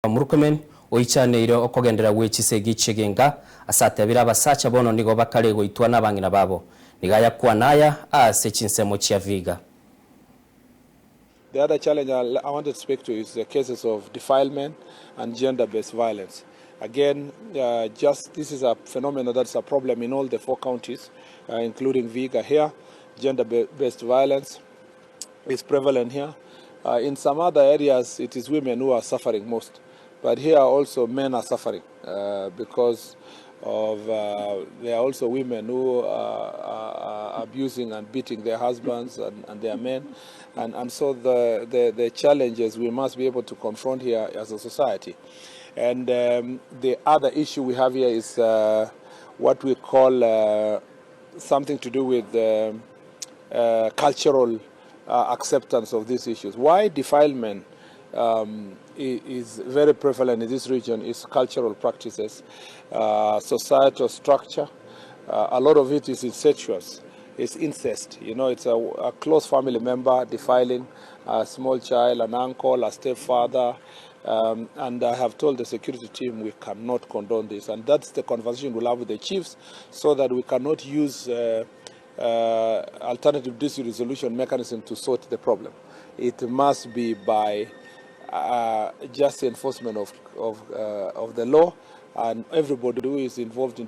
Murukumen oichaneire okogendera gwechisegi Chiinka asatabira abasacha bono nigo bakale Goitwa n'abangina babo nigaya kwanaya ase chinsemo chiaviga. The other challenge I wanted to speak to is the cases of defilement and gender-based violence. Again, this is a phenomenon that's a problem in all the 4 counties, including Vihiga here. Gender-based violence is prevalent here. In some other areas, it is women who are suffering most. But here also men are suffering because of there are also women who are abusing and beating their husbands and their men. And so the challenges we must be able to confront here as a society. And the other issue we have here is what we call something to do with cultural acceptance of these issues. Why defilement is very prevalent in this region is cultural practices, societal structure. A lot of it is incestuous. It's incest. You know, it's a close family member defiling a small child, an uncle, a stepfather. And I have told the security team we cannot condone this. And that's the conversation we'll have with the chiefs so that we cannot use alternative dispute resolution mechanism to sort the problem. It must be by just enforcement of the law, and everybody who is involved in